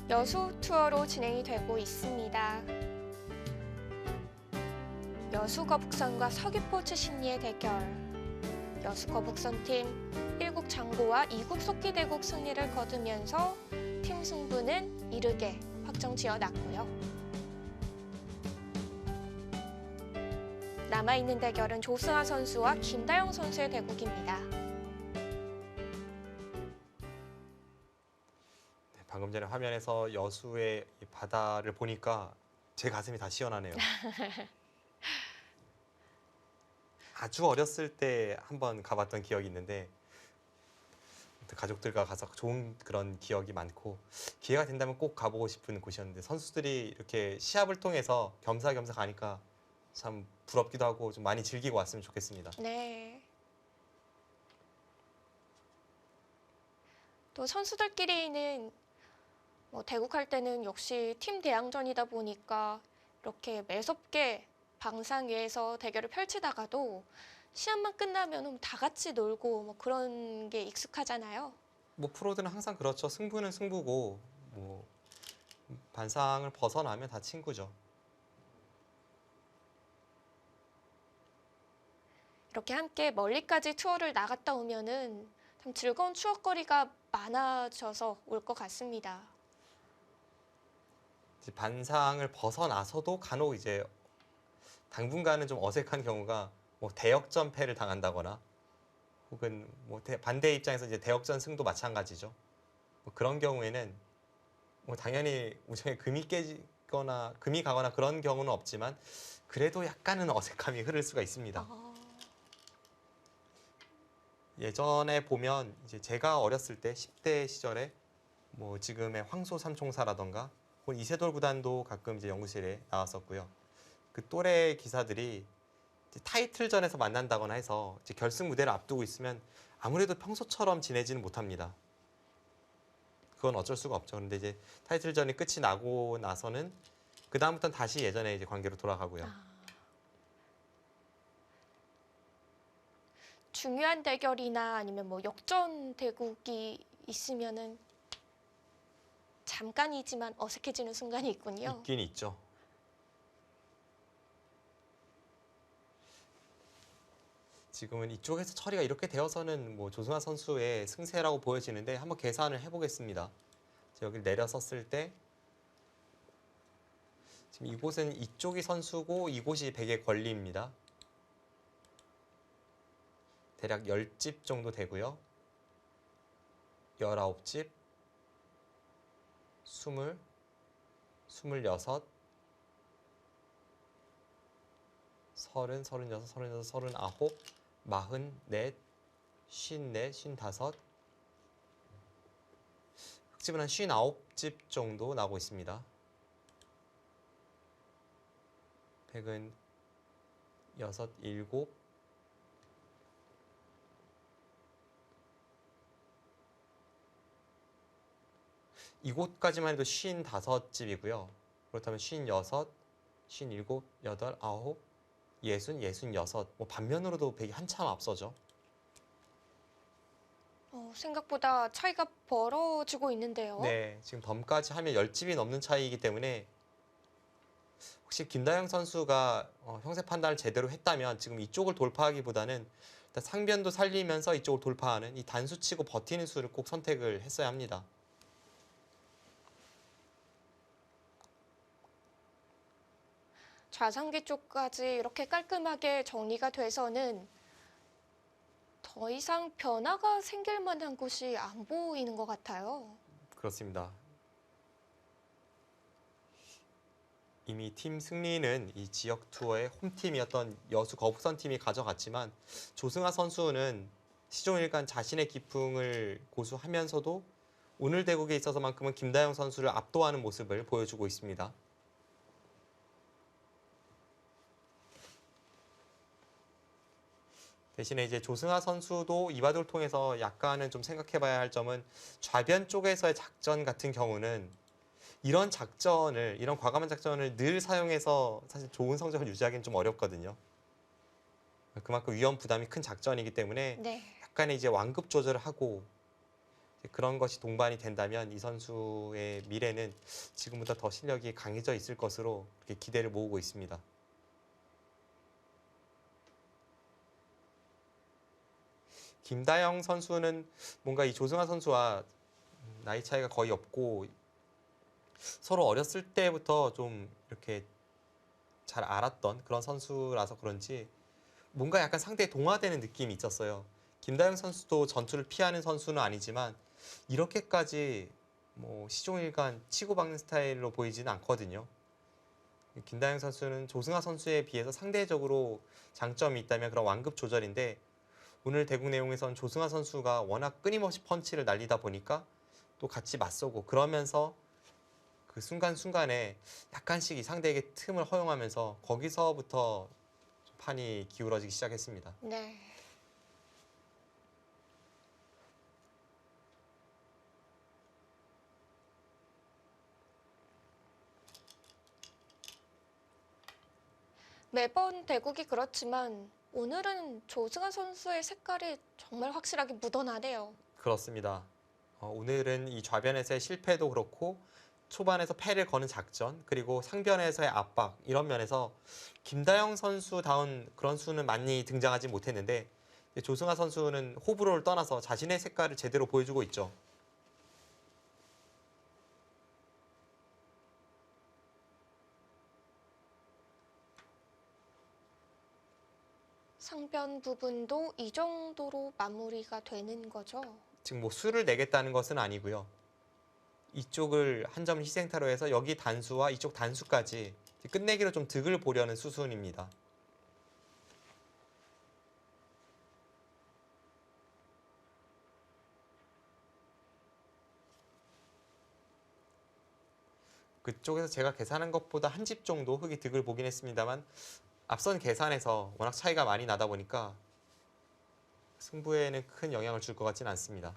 여수 투어로 진행이 되고 있습니다. 여수 거북선과 서귀포 출신리의 대결. 여수 거북선팀 1국 장고와 2국 속기대국 승리를 거두면서 팀 승부는 이르게 확정 지어놨고요. 남아있는 대결은 조승아 선수와 김다영 선수의 대국입니다. 방금 전에 화면에서 여수의 이 바다를 보니까 제 가슴이 다 시원하네요. 아주 어렸을 때 한번 가봤던 기억이 있는데 가족들과 가서 좋은 그런 기억이 많고 기회가 된다면 꼭 가보고 싶은 곳이었는데 선수들이 이렇게 시합을 통해서 겸사겸사 가니까 참 부럽기도 하고 좀 많이 즐기고 왔으면 좋겠습니다. 네. 또 선수들끼리는 대국할 때는 역시 팀 대항전이다 보니까 이렇게 매섭게 방상 위에서 대결을 펼치다가도 시합만 끝나면 다 같이 놀고 그런 게 익숙하잖아요. 뭐 프로들은 항상 그렇죠. 승부는 승부고 뭐 반상을 벗어나면 다 친구죠. 이렇게 함께 멀리까지 투어를 나갔다 오면은 참 즐거운 추억거리가 많아져서 올 것 같습니다. 이제 반상을 벗어나서도 간혹 이제 당분간은 좀 어색한 경우가 뭐 대역전패를 당한다거나 혹은 뭐 반대 입장에서 이제 대역전 승도 마찬가지죠. 뭐 그런 경우에는 뭐 당연히 우정에 금이 깨지거나 금이 가거나 그런 경우는 없지만 그래도 약간은 어색함이 흐를 수가 있습니다. 예전에 보면 이제 제가 어렸을 때 10대 시절에 뭐 지금의 황소 삼총사라던가 혹은 이세돌 구단도 가끔 이제 연구실에 나왔었고요. 그 또래 기사들이 이제 타이틀전에서 만난다거나 해서 이제 결승 무대를 앞두고 있으면 아무래도 평소처럼 지내지는 못합니다. 그건 어쩔 수가 없죠. 그런데 이제 타이틀전이 끝이 나고 나서는 그 다음부터는 다시 예전의 이제 관계로 돌아가고요. 중요한 대결이나 아니면 역전 대국이 있으면은 잠깐이지만 어색해지는 순간이 있군요. 있긴 있죠. 지금은 이쪽에서 처리가 이렇게 되어서는 뭐 조승아 선수의 승세라고 보여지는데 한번 계산을 해보겠습니다. 여기 내려섰을 때 지금 이곳은 이쪽이 선수고 이곳이 백의 권리입니다. 대략 10집 정도 되고요. 19집, 20, 26, 30, 36, 37, 39, 44, 54, 55. 흑집은 한 59집 정도 나오고 있습니다. 백은 6, 7, 이곳까지만 해도 55집이고요. 그렇다면 56, 57, 8, 9, 60, 66. 뭐 반면으로도 백이 한참 앞서죠. 생각보다 차이가 벌어지고 있는데요. 네, 지금 덤까지 하면 10집이 넘는 차이이기 때문에 혹시 김다영 선수가 형세 판단을 제대로 했다면 지금 이쪽을 돌파하기보다는 일단 상변도 살리면서 이쪽을 돌파하는 이 단수 치고 버티는 수를 꼭 선택을 했어야 합니다. 좌상기 쪽까지 이렇게 깔끔하게 정리가 돼서는 더 이상 변화가 생길 만한 곳이 안 보이는 것 같아요. 그렇습니다. 이미 팀 승리는 이 지역 투어의 홈팀이었던 여수 거북선 팀이 가져갔지만 조승아 선수는 시종일관 자신의 기풍을 고수하면서도 오늘 대국에 있어서만큼은 김다영 선수를 압도하는 모습을 보여주고 있습니다. 대신에 이제 조승아 선수도 이 바둑을 통해서 약간은 좀 생각해봐야 할 점은 좌변 쪽에서의 작전 같은 경우는 이런 작전을, 이런 과감한 작전을 늘 사용해서 사실 좋은 성적을 유지하기는 좀 어렵거든요. 그만큼 위험 부담이 큰 작전이기 때문에 네. 약간의 이제 완급 조절을 하고 그런 것이 동반이 된다면 이 선수의 미래는 지금보다 더 실력이 강해져 있을 것으로 그렇게 기대를 모으고 있습니다. 김다영 선수는 뭔가 이 조승아 선수와 나이 차이가 거의 없고 서로 어렸을 때부터 좀 이렇게 잘 알았던 그런 선수라서 그런지 뭔가 약간 상대에 동화되는 느낌이 있었어요. 김다영 선수도 전투를 피하는 선수는 아니지만 이렇게까지 뭐 시종일관 치고박는 스타일로 보이지는 않거든요. 김다영 선수는 조승아 선수에 비해서 상대적으로 장점이 있다면 그런 완급 조절인데 오늘 대국 내용에선 조승아 선수가 워낙 끊임없이 펀치를 날리다 보니까 또 같이 맞서고 그러면서 그 순간순간에 약간씩 이 상대에게 틈을 허용하면서 거기서부터 판이 기울어지기 시작했습니다. 네. 매번 대국이 그렇지만 오늘은 조승아 선수의 색깔이 정말 확실하게 묻어나네요. 그렇습니다. 오늘은 이 좌변에서의 실패도 그렇고 초반에서 패를 거는 작전 그리고 상변에서의 압박 이런 면에서 김다영 선수다운 그런 수는 많이 등장하지 못했는데 조승아 선수는 호불호를 떠나서 자신의 색깔을 제대로 보여주고 있죠. 상변 부분도 이 정도로 마무리가 되는 거죠. 지금 뭐 수를 내겠다는 것은 아니고요. 이쪽을 한 점 희생타로 해서 여기 단수와 이쪽 단수까지 끝내기로 좀 득을 보려는 수순입니다. 그쪽에서 제가 계산한 것보다 한 집 정도 흙이 득을 보긴 했습니다만 앞선 계산에서 워낙 차이가 많이 나다 보니까 승부에는 큰 영향을 줄 것 같지는 않습니다.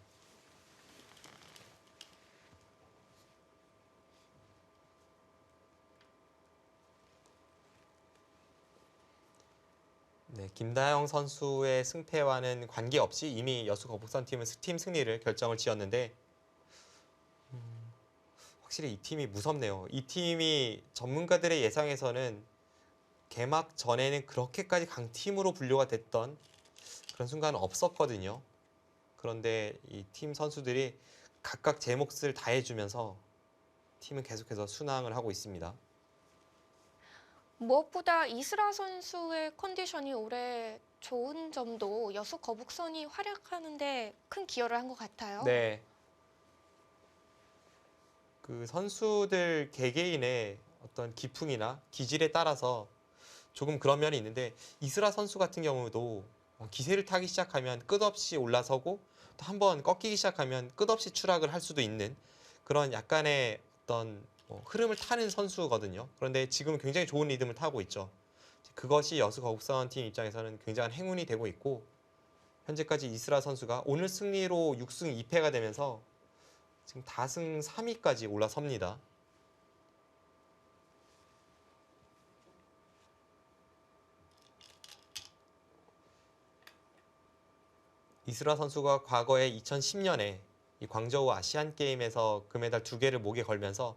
네, 김다영 선수의 승패와는 관계없이 이미 여수 거북선 팀은 팀 승리를 결정을 지었는데 확실히 이 팀이 무섭네요. 이 팀이 전문가들의 예상에서는 개막 전에는 그렇게까지 강팀으로 분류가 됐던 그런 순간은 없었거든요. 그런데 이 팀 선수들이 각각 제 몫을 다해주면서 팀은 계속해서 순항을 하고 있습니다. 무엇보다 이스라 선수의 컨디션이 올해 좋은 점도 여수 거북선이 활약하는데 큰 기여를 한 것 같아요. 네. 그 선수들 개개인의 어떤 기풍이나 기질에 따라서 조금 그런 면이 있는데 이스라 선수 같은 경우도 기세를 타기 시작하면 끝없이 올라서고 또 한 번 꺾이기 시작하면 끝없이 추락을 할 수도 있는 그런 약간의 어떤 흐름을 타는 선수거든요. 그런데 지금 굉장히 좋은 리듬을 타고 있죠. 그것이 여수 거북선 팀 입장에서는 굉장한 행운이 되고 있고 현재까지 이스라 선수가 오늘 승리로 6승 2패가 되면서 지금 다승 3위까지 올라섭니다. 이스라 선수가 과거에 2010년에 이 광저우 아시안 게임에서 금메달 2개를 목에 걸면서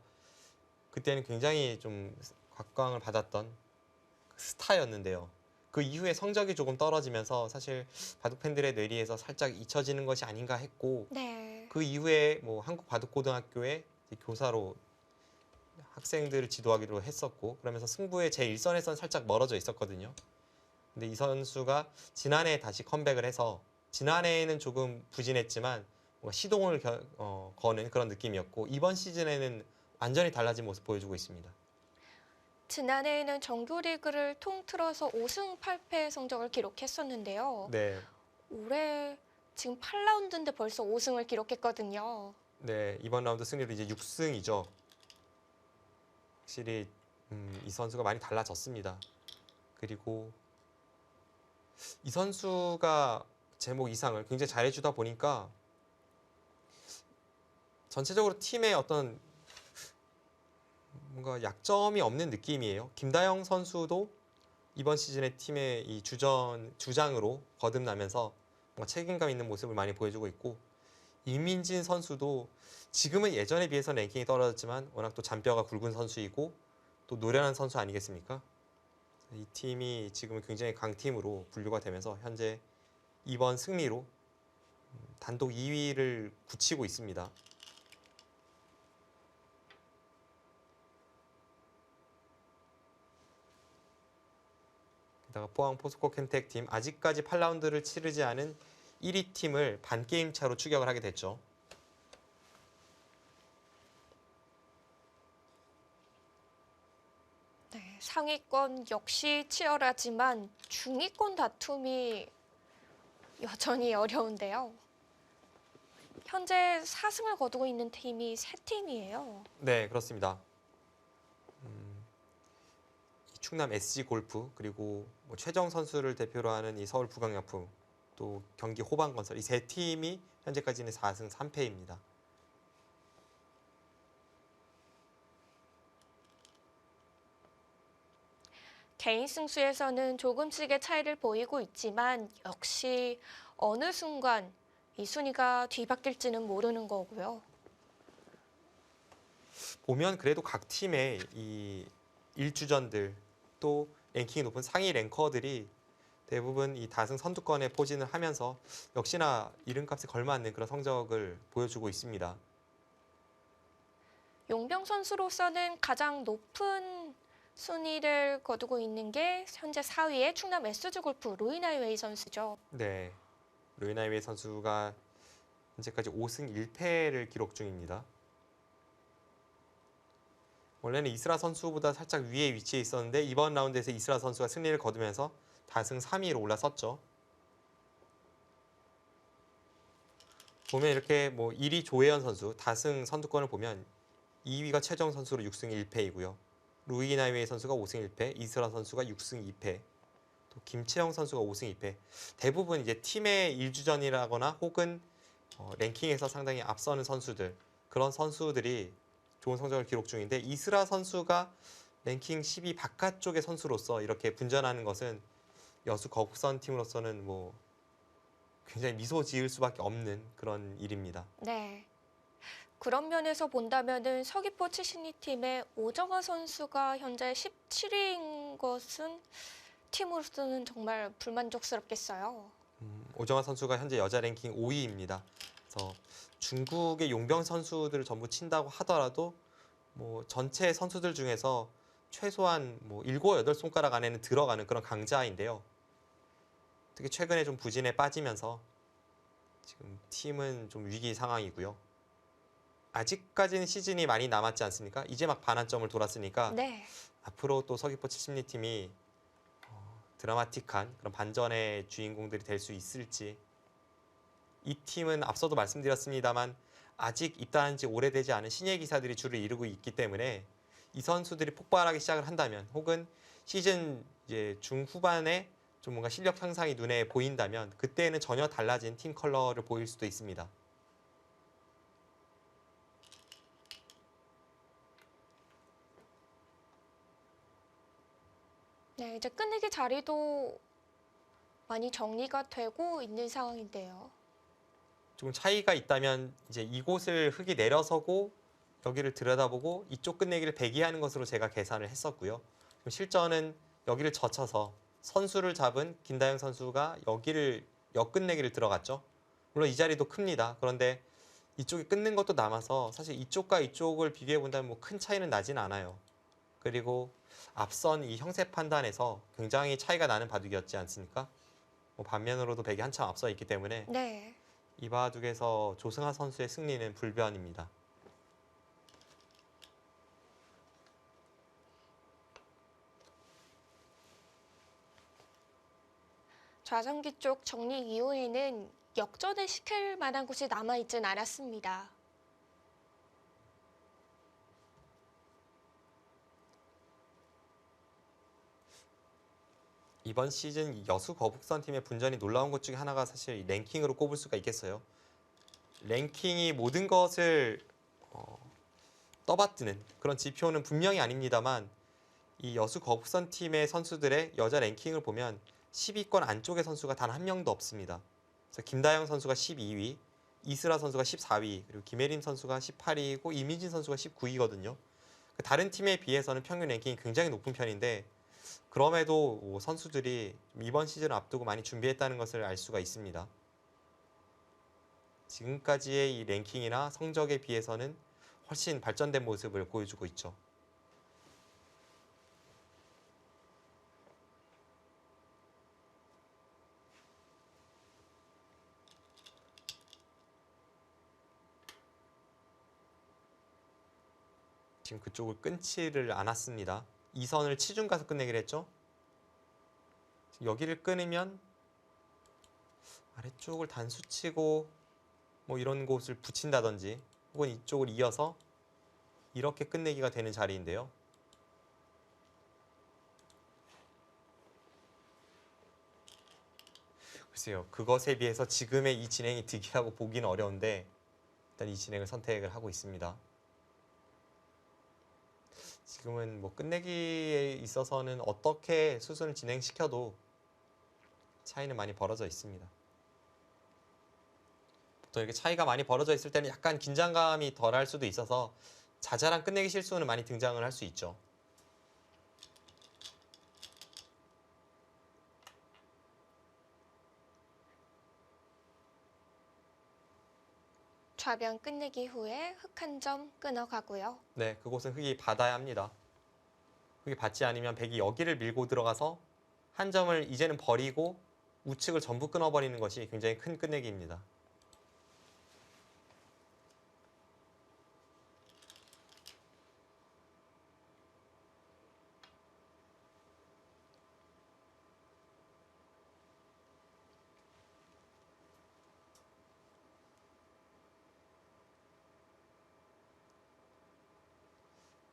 그때는 굉장히 좀 각광을 받았던 스타였는데요. 그 이후에 성적이 조금 떨어지면서 사실 바둑 팬들의 뇌리에서 살짝 잊혀지는 것이 아닌가 했고 네. 그 이후에 뭐 한국 바둑고등학교에 교사로 학생들을 지도하기로 했었고 그러면서 승부의 제1선에선 살짝 멀어져 있었거든요. 근데 이 선수가 지난해에 다시 컴백을 해서 지난해에는 조금 부진했지만 뭔가 시동을 거는 그런 느낌이었고 이번 시즌에는 완전히 달라진 모습 보여주고 있습니다. 지난해에는 정규리그를 통틀어서 5승 8패 성적을 기록했었는데요. 네, 올해 지금 8라운드인데 벌써 5승을 기록했거든요. 네 이번 라운드 승리로 이제 6승이죠. 확실히 이 선수가 많이 달라졌습니다. 그리고 이 선수가 제목 이상을 굉장히 잘해주다 보니까 전체적으로 팀의 어떤 뭔가 약점이 없는 느낌이에요. 김다영 선수도 이번 시즌에 팀의 이 주장으로 거듭나면서 뭔가 책임감 있는 모습을 많이 보여주고 있고 이민진 선수도 지금은 예전에 비해서 랭킹이 떨어졌지만 워낙 또 잔뼈가 굵은 선수이고 또 노련한 선수 아니겠습니까? 이 팀이 지금은 굉장히 강팀으로 분류가 되면서 현재 이번 승리로 단독 2위를 굳히고 있습니다. 게다가 포항 포스코 캠텍 팀 아직까지 8라운드를 치르지 않은 1위 팀을 반 게임 차로 추격을 하게 됐죠. 네, 상위권 역시 치열하지만 중위권 다툼이 여전히 어려운데요. 현재 4승을 거두고 있는 팀이 3팀이에요. 네, 그렇습니다. 이 충남 SG 골프 그리고 뭐 최정 선수를 대표로 하는 이 서울 부강약품 또 경기 호반건설 이 세 팀이 현재까지는 4승 3패입니다. 개인 승수에서는 조금씩의 차이를 보이고 있지만 역시 어느 순간 이 순위가 뒤바뀔지는 모르는 거고요. 보면 그래도 각 팀의 이 1주전들 또 랭킹이 높은 상위 랭커들이 대부분 이 다승 선두권에 포진을 하면서 역시나 이름값에 걸맞는 그런 성적을 보여주고 있습니다. 용병 선수로서는 가장 높은 순위를 거두고 있는 게 현재 4위의 충남 SG 골프 로이나이웨이 선수죠. 네, 루이나이웨이 선수가 현재까지 5승 1패를 기록 중입니다. 원래는 이스라 선수보다 살짝 위에 위치해 있었는데 이번 라운드에서 이스라 선수가 승리를 거두면서 다승 3위로 올라섰죠. 보면 이렇게 뭐 1위 조혜연 선수 다승 선두권을 보면 2위가 최정 선수로 6승 1패이고요. 루이나이웨이 선수가 5승 1패, 이스라 선수가 6승 2패, 또 김채영 선수가 5승 2패. 대부분 이제 팀의 1주전이라거나 혹은 랭킹에서 상당히 앞서는 선수들 그런 선수들이 좋은 성적을 기록 중인데 이스라 선수가 랭킹 10위 바깥쪽의 선수로서 이렇게 분전하는 것은 여수 거북선 팀으로서는 뭐 굉장히 미소 지을 수밖에 없는 그런 일입니다. 네. 그런 면에서 본다면은 서귀포 치신이 팀의 오정아 선수가 현재 17위인 것은 팀으로서는 정말 불만족스럽겠어요. 오정아 선수가 현재 여자 랭킹 5위입니다. 그래서 중국의 용병 선수들을 전부 친다고 하더라도 뭐 전체 선수들 중에서 최소한 뭐 7, 8손가락 안에는 들어가는 그런 강자인데요. 특히 최근에 좀 부진에 빠지면서 지금 팀은 좀 위기 상황이고요. 아직까지는 시즌이 많이 남았지 않습니까? 이제 막 반환점을 돌았으니까 네. 앞으로 또 서귀포 칠십리팀이 드라마틱한 그런 반전의 주인공들이 될 수 있을지. 이 팀은 앞서도 말씀드렸습니다만 아직 입단한 지 오래되지 않은 신예 기사들이 주를 이루고 있기 때문에 이 선수들이 폭발하기 시작을 한다면 혹은 시즌 이제 중후반에 좀 뭔가 실력 향상이 눈에 보인다면 그때는 전혀 달라진 팀 컬러를 보일 수도 있습니다. 네, 이제 끝내기 자리도 많이 정리가 되고 있는 상황인데요. 조금 차이가 있다면 이제 이곳을 흙이 내려서고 여기를 들여다보고 이쪽 끝내기를 배기하는 것으로 제가 계산을 했었고요. 실전은 여기를 젖혀서 선수를 잡은 김다영 선수가 여기를 역끝내기를 들어갔죠. 물론 이 자리도 큽니다. 그런데 이쪽이 끊는 것도 남아서 사실 이쪽과 이쪽을 비교해 본다면 뭐 큰 차이는 나진 않아요. 그리고 앞선 이 형세 판단에서 굉장히 차이가 나는 바둑이었지 않습니까? 뭐 반면으로도 백이 한참 앞서 있기 때문에 네. 이 바둑에서 조승하 선수의 승리는 불변입니다. 좌전기 쪽 정리 이후에는 역전을 시킬 만한 곳이 남아있진 않았습니다. 이번 시즌 여수 거북선 팀의 분전이 놀라운 것 중에 하나가 사실 랭킹으로 꼽을 수가 있겠어요. 랭킹이 모든 것을 떠받드는 그런 지표는 분명히 아닙니다만 이 여수 거북선 팀의 선수들의 여자 랭킹을 보면 10위권 안쪽의 선수가 단 한 명도 없습니다. 그래서 김다영 선수가 12위, 이슬아 선수가 14위, 그리고 김혜림 선수가 18위이고 이민진 선수가 19위거든요. 다른 팀에 비해서는 평균 랭킹이 굉장히 높은 편인데 그럼에도 선수들이 이번 시즌을 앞두고 많이 준비했다는 것을 알 수가 있습니다. 지금까지의 이 랭킹이나 성적에 비해서는 훨씬 발전된 모습을 보여주고 있죠. 지금 그쪽을 끊지를 않았습니다. 2선을 치중 가서 끝내기로 했죠. 여기를 끊으면 아래쪽을 단수 치고 뭐 이런 곳을 붙인다든지 혹은 이쪽을 이어서 이렇게 끝내기가 되는 자리인데요. 글쎄요. 그것에 비해서 지금의 이 진행이 득이라고 보기는 어려운데 일단 이 진행을 선택을 하고 있습니다. 지금은 뭐 끝내기에 있어서는 어떻게 수순을 진행시켜도 차이는 많이 벌어져 있습니다. 또 이렇게 차이가 많이 벌어져 있을 때는 약간 긴장감이 덜할 수도 있어서 자잘한 끝내기 실수는 많이 등장을 할 수 있죠. 좌변 끝내기 후에 흙 한 점 끊어가고요. 네, 그곳은 흙이 받아야 합니다. 흙이 받지 않으면 백이 여기를 밀고 들어가서 한 점을 이제는 버리고 우측을 전부 끊어버리는 것이 굉장히 큰 끝내기입니다.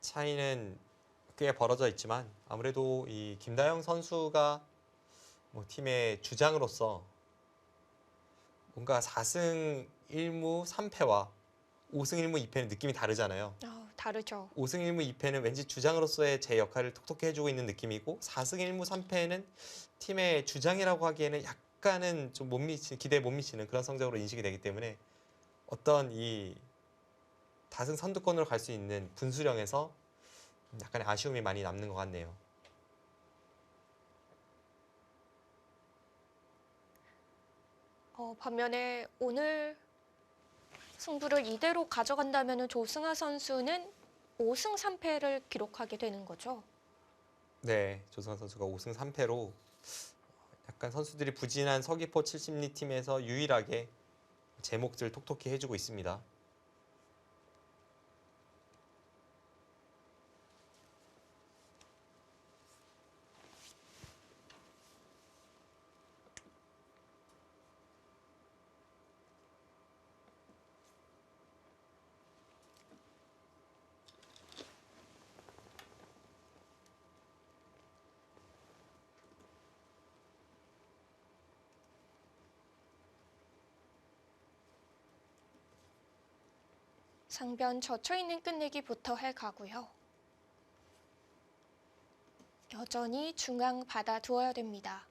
차이는 꽤 벌어져 있지만 아무래도 이 김다영 선수가 뭐 팀의 주장으로서 뭔가 4승 1무 3패와 5승 1무 2패는 느낌이 다르잖아요. 다르죠. 5승 1무 2패는 왠지 주장으로서의 제 역할을 톡톡히 해주고 있는 느낌이고 4승 1무 3패는 팀의 주장이라고 하기에는 약간은 좀 못 미치는, 기대에 못 미치는 그런 성적으로 인식이 되기 때문에 어떤 이 다승 선두권으로 갈 수 있는 분수령에서 약간의 아쉬움이 많이 남는 것 같네요. 반면에 오늘 승부를 이대로 가져간다면 조승아 선수는 5승 3패를 기록하게 되는 거죠. 네, 조승환 선수가 5승 3패로 약간 선수들이 부진한 서귀포 70리 팀에서 유일하게 제 몫을 톡톡히 해주고 있습니다. 상변 젖혀있는 끝내기부터 해가고요. 여전히 중앙 받아두어야 됩니다.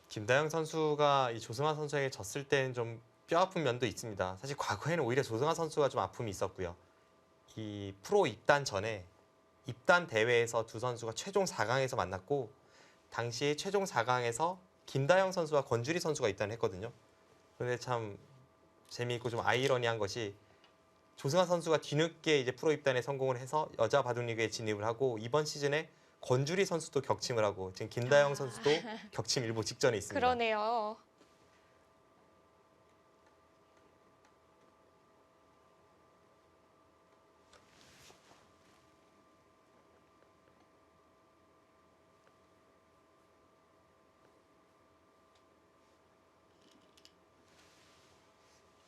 김다영 선수가 이 조승환 선수에게 졌을 때는 좀 뼈아픈 면도 있습니다. 사실 과거에는 오히려 조승환 선수가 좀 아픔이 있었고요. 이 프로 입단 전에 입단 대회에서 두 선수가 최종 4강에서 만났고 당시 최종 4강에서 김다영 선수와 권주리 선수가 입단을 했거든요. 그런데 참 재미있고 좀 아이러니한 것이 조승환 선수가 뒤늦게 이제 프로 입단에 성공을 해서 여자 바둑리그에 진입을 하고 이번 시즌에 권주리 선수도 격침을 하고 지금 김다영 선수도 격침 일보 직전에 있습니다. 그러네요.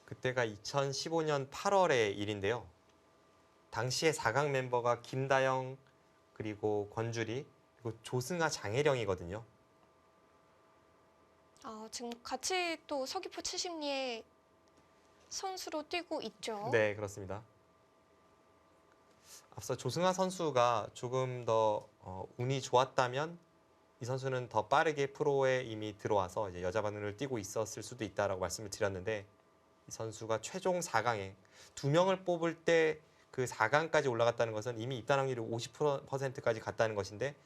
그때가 2015년 8월의 일인데요. 당시에 4강 멤버가 김다영 그리고 권주리 그리고 조승아 장혜령이거든요. 지금 같이 또 서귀포 70리에 선수로 뛰고 있죠. 네, 그렇습니다. 앞서 조승아 선수가 조금 더 운이 좋았다면 이 선수는 더 빠르게 프로에 이미 들어와서 이제 여자반을 뛰고 있었을 수도 있다라고 말씀을 드렸는데 이 선수가 최종 4강에 2명을 뽑을 때 그 4강까지 올라갔다는 것은 이미 입단 확률이 50%까지 갔다는 것인데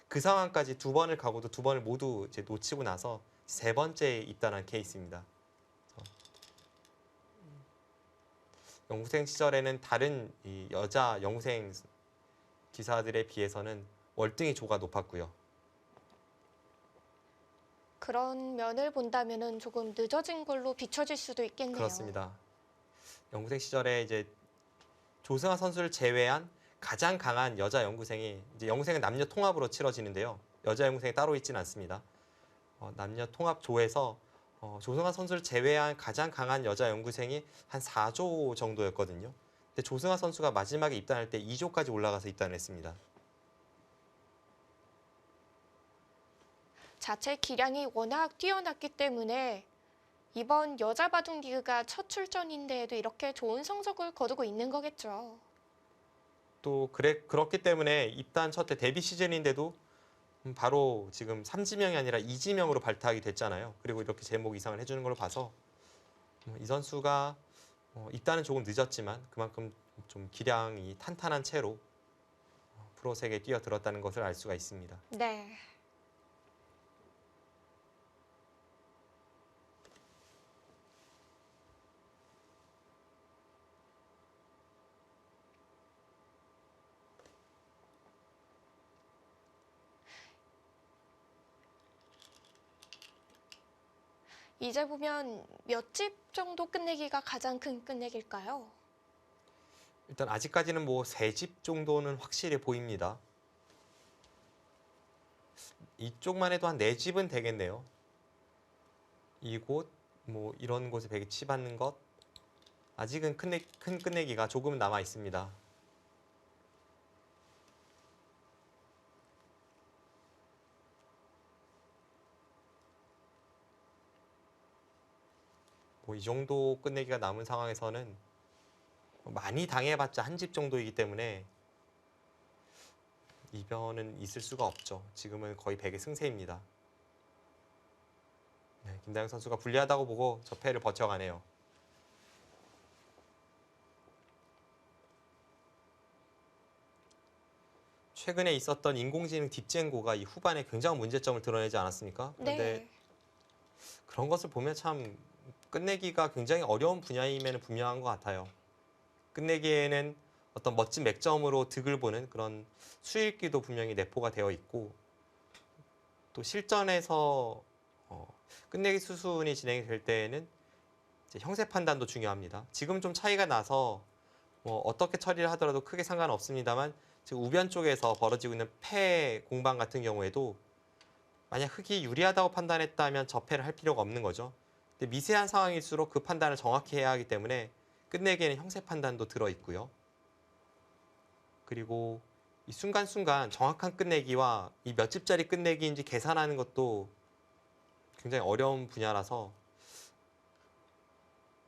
그 상황까지 2번을 가고도 2번을 모두 이제 놓치고 나서 3번째에 입단한 케이스입니다. 연구생 시절에는 다른 이 여자 연구생 기사들에 비해서는 월등히 조가 높았고요. 그런 면을 본다면은 조금 늦어진 걸로 비춰질 수도 있겠네요. 그렇습니다. 연구생 시절에 이제 조승아 선수를 제외한 가장 강한 여자 연구생이 이제 연구생은 남녀 통합으로 치러지는데요. 여자 연구생이 따로 있지는 않습니다. 남녀 통합 조에서 조승아 선수를 제외한 가장 강한 여자 연구생이 한 4조 정도였거든요. 근데 조승아 선수가 마지막에 입단할 때 2조까지 올라가서 입단을 했습니다. 자체 기량이 워낙 뛰어났기 때문에 이번 여자 바둑 리그가 첫 출전인데에도 이렇게 좋은 성적을 거두고 있는 거겠죠. 또 그렇기 때문에 입단 첫 해 데뷔 시즌인데도 바로 지금 3지명이 아니라 2지명으로 발탁이 됐잖아요. 그리고 이렇게 제목 이상을 해주는 걸로 봐서 이 선수가 입단은 조금 늦었지만 그만큼 좀 기량이 탄탄한 채로 프로 세계에 뛰어들었다는 것을 알 수가 있습니다. 네. 이제 보면 몇 집 정도 끝내기가 가장 큰 끝내기일까요? 일단 아직까지는 뭐 3집 정도는 확실히 보입니다. 이쪽만 해도 한 4집은 되겠네요. 이곳, 뭐 이런 곳에 베개 치받는 것 아직은 큰 끝내기가 조금 남아 있습니다. 뭐 이 정도 끝내기가 남은 상황에서는 많이 당해봤자 한 집 정도이기 때문에 이변은 있을 수가 없죠. 지금은 거의 100의 승세입니다. 네, 김다영 선수가 불리하다고 보고 저 패를 버텨가네요. 최근에 있었던 인공지능 딥젠고가 이 후반에 굉장한 문제점을 드러내지 않았습니까? 그런데 네. 그런 것을 보면 참 끝내기가 굉장히 어려운 분야임에는 분명한 것 같아요. 끝내기에는 어떤 멋진 맥점으로 득을 보는 그런 수읽기도 분명히 내포가 되어 있고 또 실전에서 끝내기 수순이 진행이 될 때에는 이제 형세 판단도 중요합니다. 지금 좀 차이가 나서 뭐 어떻게 처리를 하더라도 크게 상관없습니다만 지금 우변 쪽에서 벌어지고 있는 패 공방 같은 경우에도 만약 흑이 유리하다고 판단했다면 접패를 할 필요가 없는 거죠. 근데 미세한 상황일수록 그 판단을 정확히 해야 하기 때문에 끝내기에는 형세 판단도 들어있고요. 그리고 이 순간순간 정확한 끝내기와 이 몇 집짜리 끝내기인지 계산하는 것도 굉장히 어려운 분야라서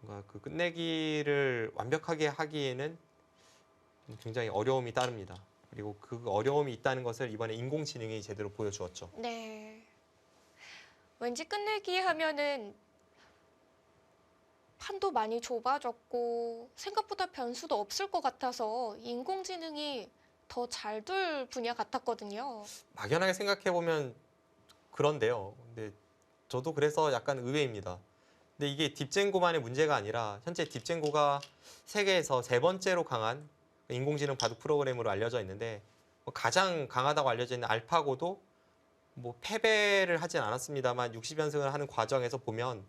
뭔가 그 끝내기를 완벽하게 하기에는 굉장히 어려움이 따릅니다. 그리고 그 어려움이 있다는 것을 이번에 인공지능이 제대로 보여주었죠. 네. 왠지 끝내기 하면은 판도 많이 좁아졌고 생각보다 변수도 없을 것 같아서 인공지능이 더 잘 둘 분야 같았거든요. 막연하게 생각해보면 그런데요. 근데 저도 그래서 약간 의외입니다. 근데 이게 딥젠고만의 문제가 아니라 현재 딥젠고가 세계에서 3번째로 강한 인공지능 바둑 프로그램으로 알려져 있는데 뭐 가장 강하다고 알려져 있는 알파고도 뭐 패배를 하진 않았습니다만 60연승을 하는 과정에서 보면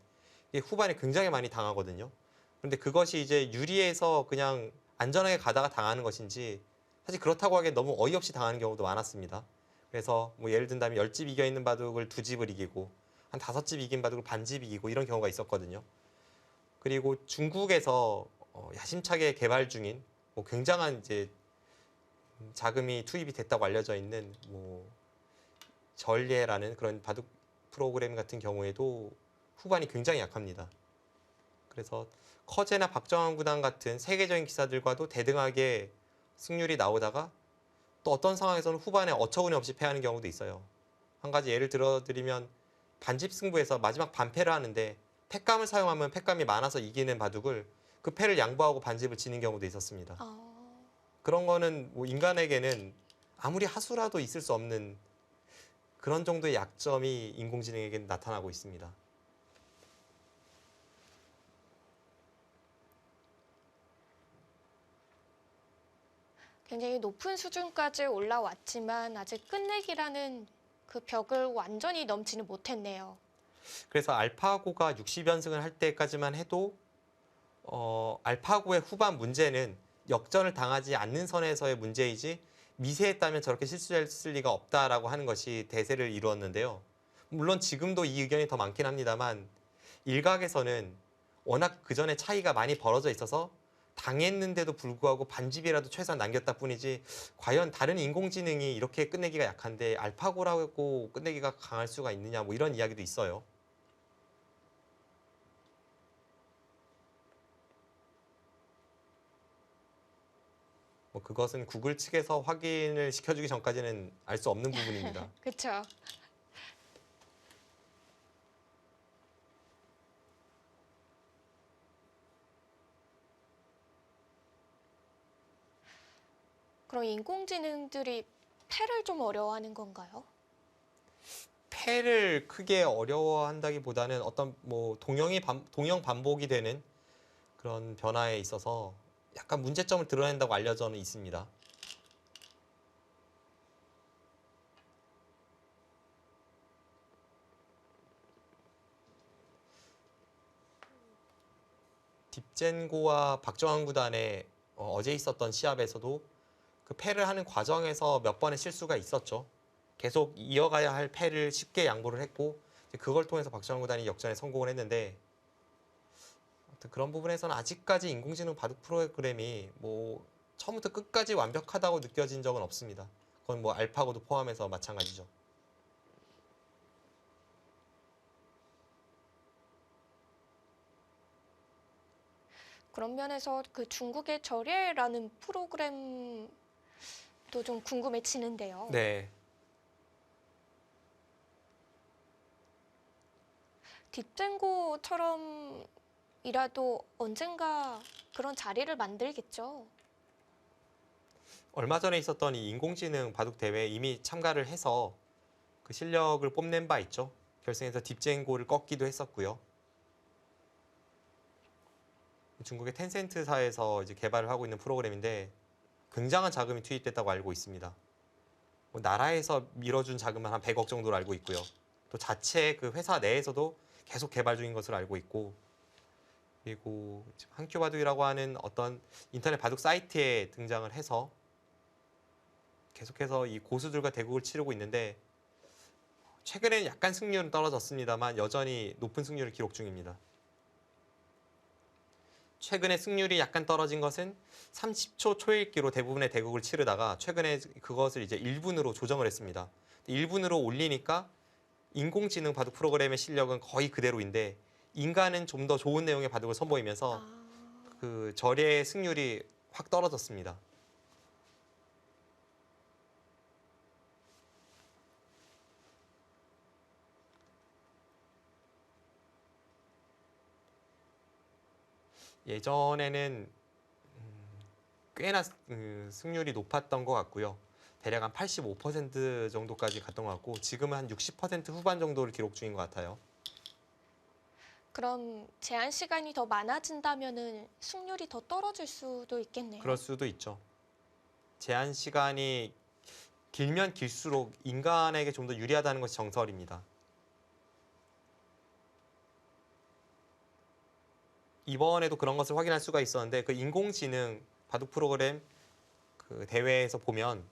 이게 후반에 굉장히 많이 당하거든요. 그런데 그것이 이제 유리해서 그냥 안전하게 가다가 당하는 것인지 사실 그렇다고 하기엔 너무 어이없이 당하는 경우도 많았습니다. 그래서 뭐 예를 든다면 10집 이겨 있는 바둑을 2집을 이기고 한 5집 이긴 바둑을 반집 이기고 이런 경우가 있었거든요. 그리고 중국에서 야심차게 개발 중인 뭐 굉장한 이제 자금이 투입이 됐다고 알려져 있는 뭐 전례라는 그런 바둑 프로그램 같은 경우에도 후반이 굉장히 약합니다. 그래서 커제나 박정환 구단 같은 세계적인 기사들과도 대등하게 승률이 나오다가 또 어떤 상황에서는 후반에 어처구니 없이 패하는 경우도 있어요. 한 가지 예를 들어드리면 반집 승부에서 마지막 반패를 하는데 패감을 사용하면 패감이 많아서 이기는 바둑을 그 패를 양보하고 반집을 지는 경우도 있었습니다. 그런 거는 뭐 인간에게는 아무리 하수라도 있을 수 없는 그런 정도의 약점이 인공지능에게는 나타나고 있습니다. 굉장히 높은 수준까지 올라왔지만 아직 끝내기라는 그 벽을 완전히 넘지는 못했네요. 그래서 알파고가 60연승을 할 때까지만 해도 알파고의 후반 문제는 역전을 당하지 않는 선에서의 문제이지 미세했다면 저렇게 실수했을 리가 없다라고 하는 것이 대세를 이루었는데요. 물론 지금도 이 의견이 더 많긴 합니다만 일각에서는 워낙 그전에 차이가 많이 벌어져 있어서 당했는데도 불구하고 반집이라도 최소한 남겼다 뿐이지 과연 다른 인공지능이 이렇게 끝내기가 약한데 알파고라고 끝내기가 강할 수가 있느냐 뭐 이런 이야기도 있어요. 뭐 그것은 구글 측에서 확인을 시켜주기 전까지는 알 수 없는 부분입니다. 그렇죠. 그럼 인공지능들이 패를 좀 어려워하는 건가요? 패를 크게 어려워한다기보다는 어떤 뭐 동형 반복이 되는 그런 변화에 있어서 약간 문제점을 드러낸다고 알려져 있습니다. 딥젠고와 박정환 구단의 어제 있었던 시합에서도 그 패를 하는 과정에서 몇 번의 실수가 있었죠. 계속 이어가야 할 패를 쉽게 양보를 했고 그걸 통해서 박정환 구단이 역전에 성공을 했는데 그런 부분에서는 아직까지 인공지능 바둑 프로그램이 뭐 처음부터 끝까지 완벽하다고 느껴진 적은 없습니다. 그건 뭐 알파고도 포함해서 마찬가지죠. 그런 면에서 그 중국의 절예라는 프로그램도 좀 궁금해지는데요. 네. 딥젠고처럼이라도 언젠가 그런 자리를 만들겠죠. 얼마 전에 있었던 이 인공지능 바둑 대회에 이미 참가를 해서 그 실력을 뽐낸 바 있죠. 결승에서 딥젠고를 꺾기도 했었고요. 중국의 텐센트사에서 이제 개발을 하고 있는 프로그램인데 굉장한 자금이 투입됐다고 알고 있습니다. 뭐 나라에서 밀어준 자금은 한 100억 정도로 알고 있고요. 또 자체 그 회사 내에서도 계속 개발 중인 것으로 알고 있고, 그리고 한큐 바둑이라고 하는 어떤 인터넷 바둑 사이트에 등장을 해서 계속해서 이 고수들과 대국을 치르고 있는데 최근에는 약간 승률은 떨어졌습니다만 여전히 높은 승률을 기록 중입니다. 최근에 승률이 약간 떨어진 것은 30초 초읽기로 대부분의 대국을 치르다가 최근에 그것을 이제 1분으로 조정을 했습니다. 1분으로 올리니까 인공지능 바둑 프로그램의 실력은 거의 그대로인데 인간은 좀 더 좋은 내용의 바둑을 선보이면서 그 절의 승률이 확 떨어졌습니다. 예전에는 꽤나 승률이 높았던 것 같고요. 대략 한 85% 정도까지 갔던 것 같고 지금은 한 60% 후반 정도를 기록 중인 것 같아요. 그럼 제한 시간이 더 많아진다면은 승률이 더 떨어질 수도 있겠네요. 그럴 수도 있죠. 제한 시간이 길면 길수록 인간에게 좀 더 유리하다는 것이 정설입니다. 이번에도 그런 것을 확인할 수가 있었는데 그 인공지능 바둑 프로그램 그 대회에서 보면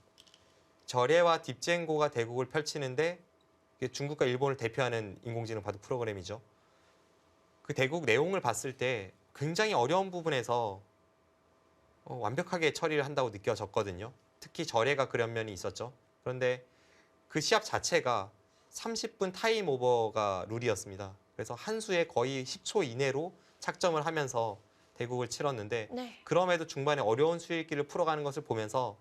절예와 딥젠고가 대국을 펼치는데 중국과 일본을 대표하는 인공지능 바둑 프로그램이죠. 그 대국 내용을 봤을 때 굉장히 어려운 부분에서 완벽하게 처리를 한다고 느껴졌거든요. 특히 절예가 그런 면이 있었죠. 그런데 그 시합 자체가 30분 타임 오버가 룰이었습니다. 그래서 한 수에 거의 10초 이내로 착점을 하면서 대국을 치렀는데 네. 그럼에도 중반에 어려운 수익기를 풀어가는 것을 보면서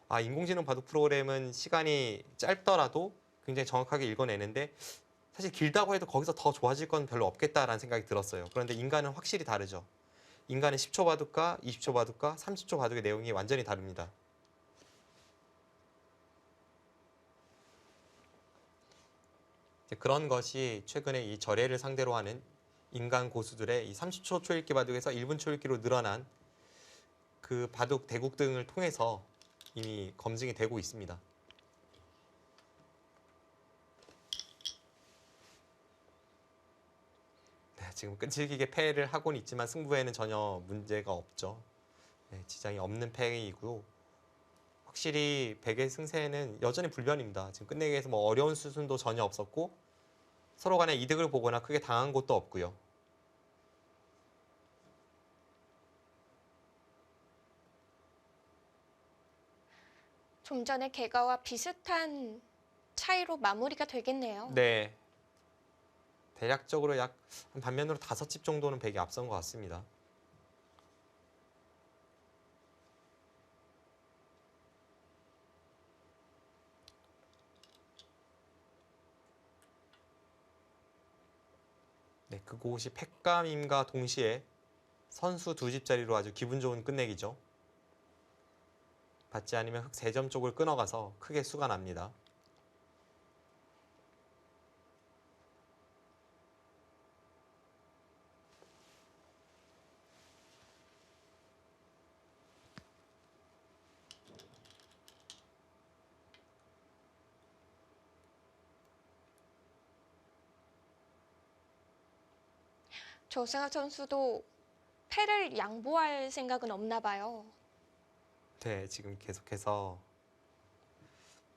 아, 인공지능 바둑 프로그램은 시간이 짧더라도 굉장히 정확하게 읽어내는데 사실 길다고 해도 거기서 더 좋아질 건 별로 없겠다라는 생각이 들었어요. 그런데 인간은 확실히 다르죠. 인간은 10초 바둑과 20초 바둑과 30초 바둑의 내용이 완전히 다릅니다. 이제 그런 것이 최근에 이 절예를 상대로 하는 인간 고수들의 이 30초 초읽기 바둑에서 1분 초읽기로 늘어난 그 바둑 대국 등을 통해서 이미 검증이 되고 있습니다. 네, 지금 끈질기게 패를 하고는 있지만 승부에는 전혀 문제가 없죠. 네, 지장이 없는 패이고 확실히 백의 승세는 여전히 불변입니다. 지금 끝내기 위해서 뭐 어려운 수순도 전혀 없었고 서로 간에 이득을 보거나 크게 당한 것도 없고요. 좀 전에 개가와 비슷한 차이로 마무리가 되겠네요. 네, 대략적으로 약 반면으로 5집 정도는 백이 앞선 것 같습니다. 네, 그곳이 팩감임과 동시에 선수 2집짜리로 아주 기분 좋은 끝내기죠. 받지 않으면 흑 3점 쪽을 끊어가서 크게 수가 납니다. 조승아 선수도 패를 양보할 생각은 없나 봐요. 네, 지금 계속해서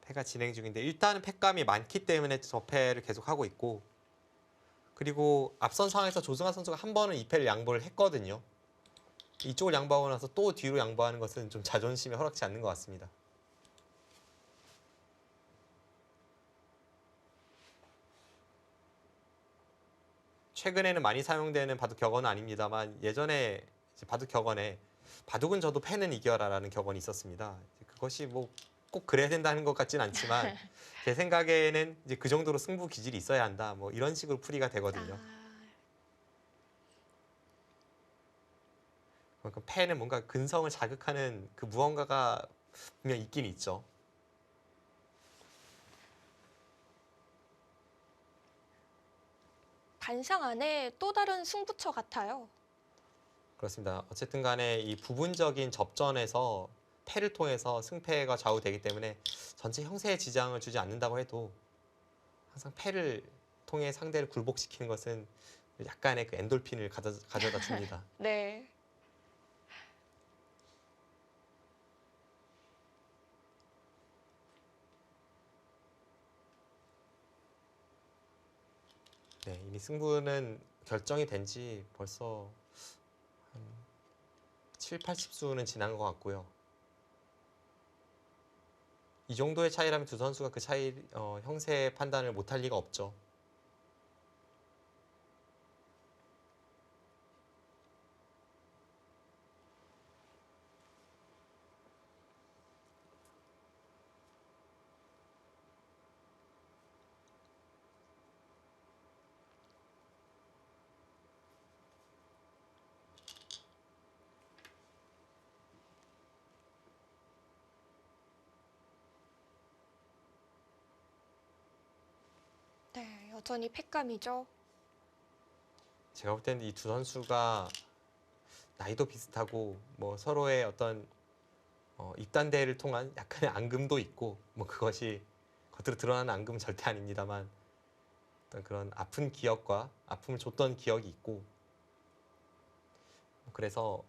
패가 진행 중인데 일단은 패감이 많기 때문에 저 패를 계속하고 있고 그리고 앞선 상황에서 조승환 선수가 한 번은 2패를 양보를 했거든요. 이쪽을 양보하고 나서 또 뒤로 양보하는 것은 좀 자존심에 허락지 않는 것 같습니다. 최근에는 많이 사용되는 바둑 격언은 아닙니다만 예전에 이제 바둑 격언에 바둑은 져도 패는 이겨라라는 격언이 있었습니다. 그것이 뭐 꼭 그래야 된다는 것 같진 않지만 제 생각에는 이제 그 정도로 승부 기질이 있어야 한다. 뭐 이런 식으로 풀이가 되거든요. 그러니까 패는 뭔가 근성을 자극하는 그 무언가가 분명 있긴 있죠. 반상 안에 또 다른 승부처 같아요. 그렇습니다. 어쨌든 간에 이 부분적인 접전에서 패를 통해서 승패가 좌우되기 때문에 전체 형세에 지장을 주지 않는다고 해도 항상 패를 통해 상대를 굴복시키는 것은 약간의 그 엔돌핀을 가져다 줍니다. 네. 네, 이미 승부는 결정이 된 지 벌써 한 7, 80수는 지난 것 같고요. 이 정도의 차이라면 두 선수가 그 차이 형세 판단을 못할 리가 없죠. 네, 여전히 패감이죠. 제가 볼 때는 이 두 선수가 나이도 비슷하고 뭐 서로의 어떤 입단 대회를 통한 약간의 앙금도 있고 뭐 그것이 겉으로 드러나는 앙금은 절대 아닙니다만 어떤 그런 아픈 기억과 아픔을 줬던 기억이 있고 그래서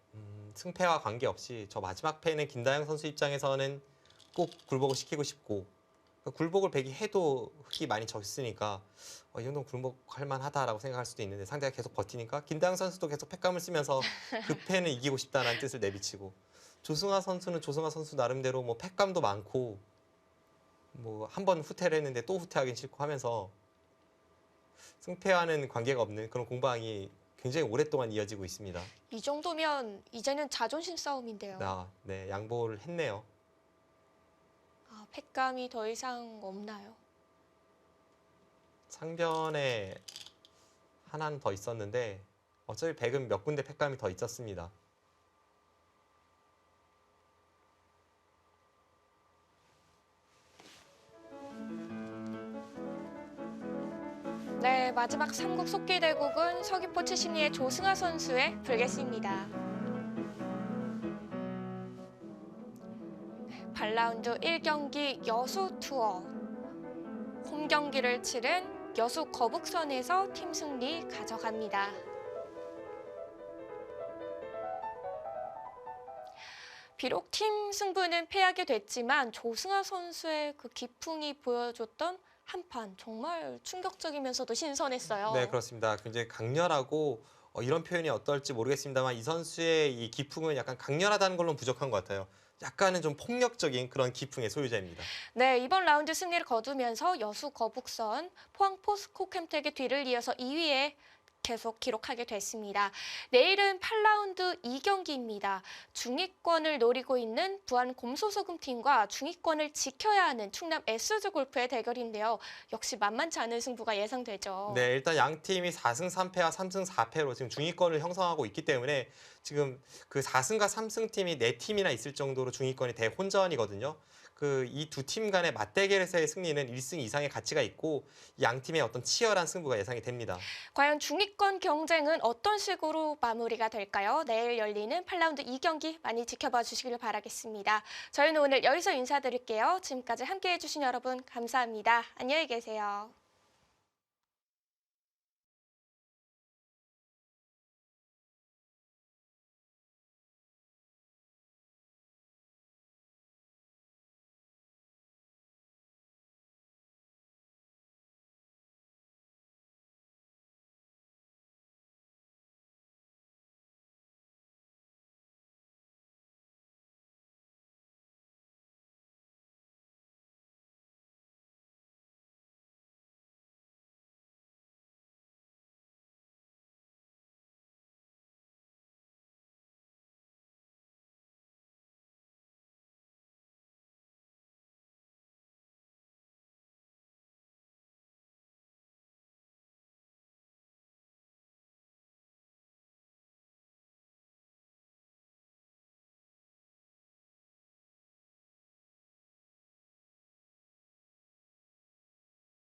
승패와 관계없이 저 마지막 패는 김다영 선수 입장에서는 꼭 굴복을 시키고 싶고 굴복을 백이 해도 흑이 많이 졌으니까 이 정도는 굴복할 만하다라고 생각할 수도 있는데 상대가 계속 버티니까 김다영 선수도 계속 패감을 쓰면서 그 패는 이기고 싶다는 뜻을 내비치고 조승아 선수는 조승아 선수 나름대로 뭐 패감도 많고 뭐 한 번 후퇴를 했는데 또 후퇴하긴 싫고 하면서 승패와는 관계가 없는 그런 공방이 굉장히 오랫동안 이어지고 있습니다. 이 정도면 이제는 자존심 싸움인데요. 네, 양보를 했네요. 아, 팩감이 더 이상 없나요? 상변에 하나는 더 있었는데 어차피 백은 몇 군데 팩감이 더 있었습니다. 네, 마지막 삼국 속기 대국은 서귀포 출신의 조승아 선수의 불개스입니다. 8라운드 1경기 여수 투어. 홈 경기를 치른 여수 거북선에서 팀 승리 가져갑니다. 비록 팀 승부는 패하게 됐지만 조승아 선수의 그 기풍이 보여줬던 한판 정말 충격적이면서도 신선했어요. 네, 그렇습니다. 굉장히 강렬하고 이런 표현이 어떨지 모르겠습니다만 이 선수의 이 기풍은 약간 강렬하다는 걸로는 부족한 것 같아요. 약간은 좀 폭력적인 그런 기풍의 소유자입니다. 네, 이번 라운드 승리를 거두면서 여수 거북선, 포항 포스코 캠텍의 뒤를 이어서 2위에 계속 기록하게 됐습니다. 내일은 8라운드 2경기입니다. 중위권을 노리고 있는 부안 곰소소금팀과 중위권을 지켜야 하는 충남 에스즈 골프의 대결인데요. 역시 만만치 않은 승부가 예상되죠. 네, 일단 양 팀이 4승 3패와 3승 4패로 지금 중위권을 형성하고 있기 때문에 지금 그 4승과 3승 팀이 4팀이나 있을 정도로 중위권이 대혼전이거든요. 그 이 두 팀 간의 맞대결에서의 승리는 1승 이상의 가치가 있고 양 팀의 어떤 치열한 승부가 예상이 됩니다. 과연 중위권 경쟁은 어떤 식으로 마무리가 될까요? 내일 열리는 8라운드 2경기 많이 지켜봐 주시길 바라겠습니다. 저희는 오늘 여기서 인사드릴게요. 지금까지 함께해 주신 여러분 감사합니다. 안녕히 계세요.